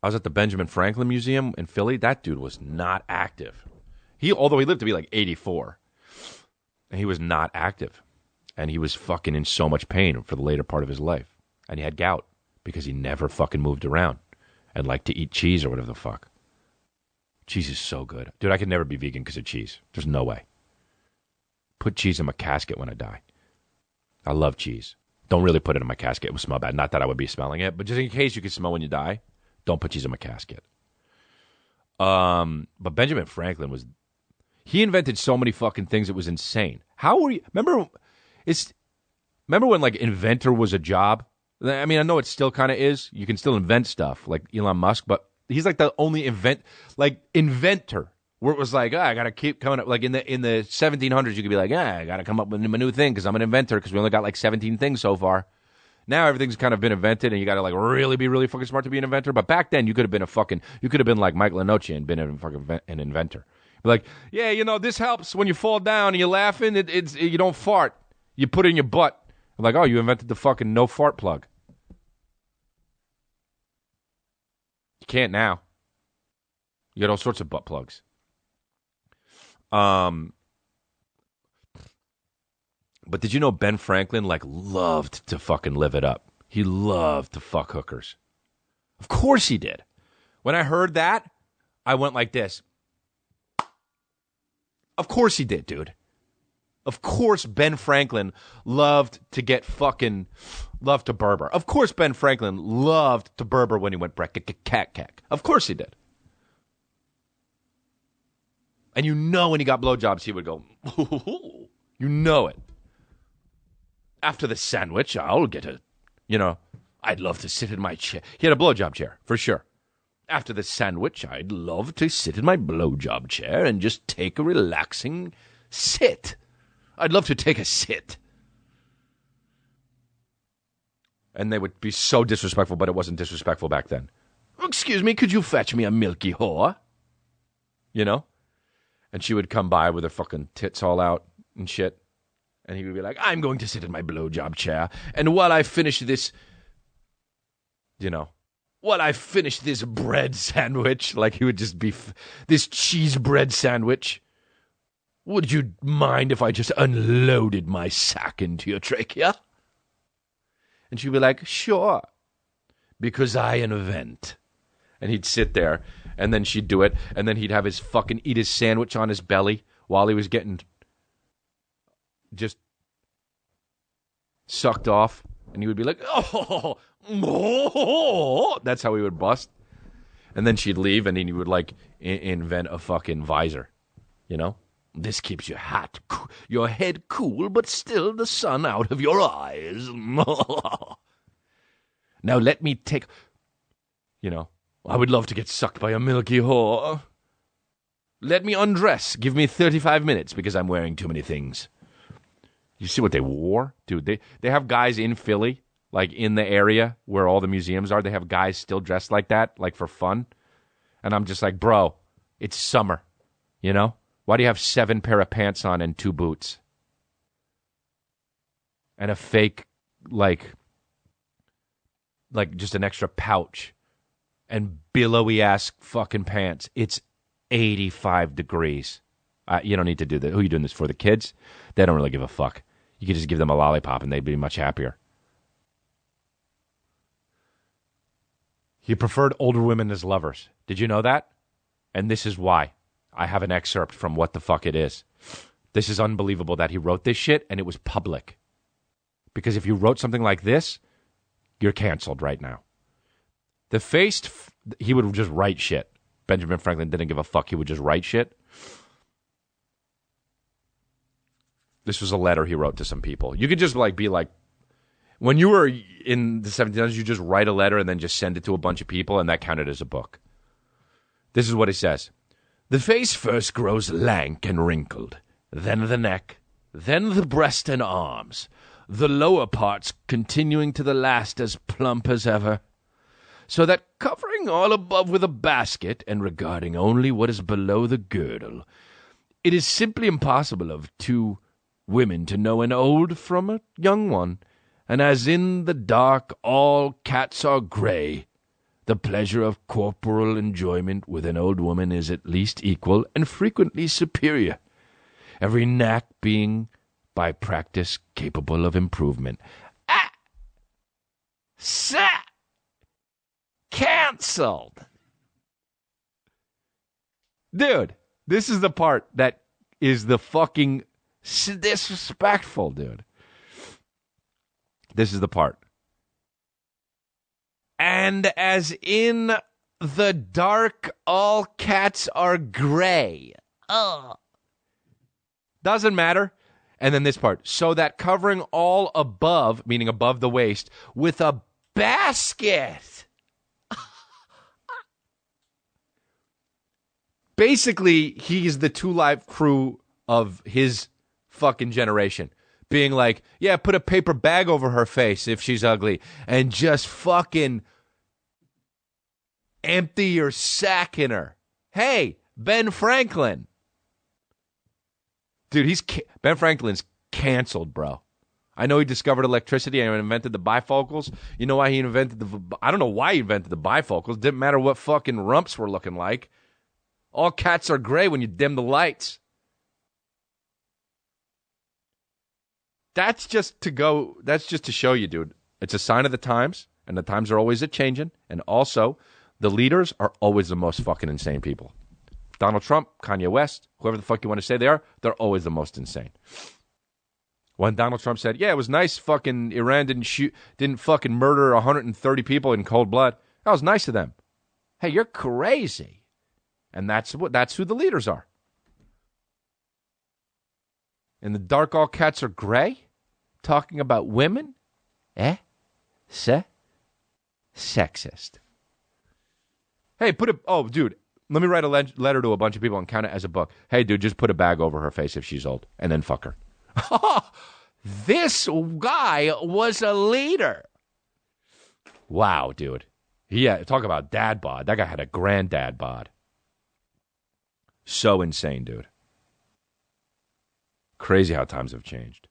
I was at the Benjamin Franklin Museum in Philly. That dude was not active. Although he lived to be like 84, and he was not active, and he was fucking in so much pain for the later part of his life, and he had gout because he never fucking moved around and liked to eat cheese or whatever the fuck. Cheese is so good, dude. I could never be vegan because of cheese. There's no way. Put cheese in my casket when I die. I love cheese. Don't really put it in my casket. It would smell bad. Not that I would be smelling it, but just in case you could smell when you die, don't put cheese in my casket. But Benjamin Franklin he invented so many fucking things. It was insane. How were you? Remember when like inventor was a job? I mean, I know it still kind of is. You can still invent stuff like Elon Musk, but he's like the only inventor where it was like, I got to keep coming up. Like in the 1700s, you could be like, I got to come up with a new thing because I'm an inventor because we only got like 17 things so far. Now everything's kind of been invented, and you got to like really be really fucking smart to be an inventor. But back then, you could have been like Michael Anoche and been an inventor. Like, yeah, this helps when you fall down and you're laughing. You don't fart. You put it in your butt. I'm like, oh, you invented the fucking no fart plug. You can't now. You got all sorts of butt plugs. But did you know Ben Franklin loved to fucking live it up? He loved to fuck hookers. Of course he did. When I heard that, I went like this. Of course he did, dude. Of course Ben Franklin loved to berber. Of course Ben Franklin loved to berber when he went cack. Of course he did. And when he got blowjobs, he would go, you know it. After the sandwich, I'll get I'd love to sit in my chair. He had a blowjob chair, for sure. After the sandwich, I'd love to sit in my blowjob chair and just take a relaxing sit. I'd love to take a sit. And they would be so disrespectful, but it wasn't disrespectful back then. Excuse me, could you fetch me a milky whore? And she would come by with her fucking tits all out and shit. And he would be like, I'm going to sit in my blowjob chair. And while I finish this, bread sandwich, like he would just be this cheese bread sandwich, would you mind if I just unloaded my sack into your trachea? And she'd be like, sure, because I invent. And he'd sit there, and then she'd do it, and then he'd have eat his sandwich on his belly while he was getting just sucked off, and he would be like, oh, that's how he would bust. And then she'd leave, and then he would invent a fucking visor, This keeps you hot, your head cool, but still the sun out of your eyes. Now let me take, I would love to get sucked by a milky whore. Let me undress. Give me 35 minutes because I'm wearing too many things. You see what they wore? Dude, they have guys in Philly, in the area where all the museums are. They have guys still dressed like that, for fun. And I'm just like, bro, it's summer, Why do you have 7 pair of pants on and 2 boots? And a fake, just an extra pouch. And billowy-ass fucking pants. It's 85 degrees. You don't need to do that. Who are you doing this for? The kids? They don't really give a fuck. You could just give them a lollipop and they'd be much happier. He preferred older women as lovers. Did you know that? And this is why. I have an excerpt from What the Fuck It Is. This is unbelievable that he wrote this shit and it was public. Because if you wrote something like this, you're canceled right now. He would just write shit. Benjamin Franklin didn't give a fuck. He would just write shit. This was a letter he wrote to some people. You could just be like, when you were in the 1700s, you just write a letter and then just send it to a bunch of people, and that counted as a book. This is what he says. The face first grows lank and wrinkled, then the neck, then the breast and arms, the lower parts continuing to the last as plump as ever, so that covering all above with a basket and regarding only what is below the girdle, it is simply impossible of 2 women to know an old from a young one, and as in the dark all cats are gray, The pleasure of corporal enjoyment with an old woman is at least equal and frequently superior. Every knack being, by practice, capable of improvement. Cancelled. Dude, this is the part that is the fucking disrespectful, dude. This is the part. And as in the dark, all cats are gray. Doesn't matter. And then this part. So that covering all above, meaning above the waist, with a basket. Basically, he's the Two Live Crew of his fucking generation. Being like, yeah, put a paper bag over her face if she's ugly. And just fucking empty your sack in her. Hey, Ben Franklin. Dude, Ben Franklin's canceled, bro. I know he discovered electricity and invented the bifocals. You know why he invented I don't know why he invented the bifocals. Didn't matter what fucking rumps were looking like. All cats are gray when you dim the lights. That's just to show you, dude. It's a sign of the times, and the times are always a-changing. And also, the leaders are always the most fucking insane people. Donald Trump, Kanye West, whoever the fuck you want to say they are, they're always the most insane. When Donald Trump said, yeah, it was nice fucking Iran didn't fucking murder 130 people in cold blood. That was nice of them. Hey, you're crazy. And that's who the leaders are. In the dark, all cats are gray? Talking about women? Sexist. Hey, dude, let me write a letter to a bunch of people and count it as a book. Hey, dude, just put a bag over her face if she's old, and then fuck her. This guy was a leader. Wow, dude. Yeah, talk about dad bod. That guy had a granddad bod. So insane, dude. Crazy how times have changed.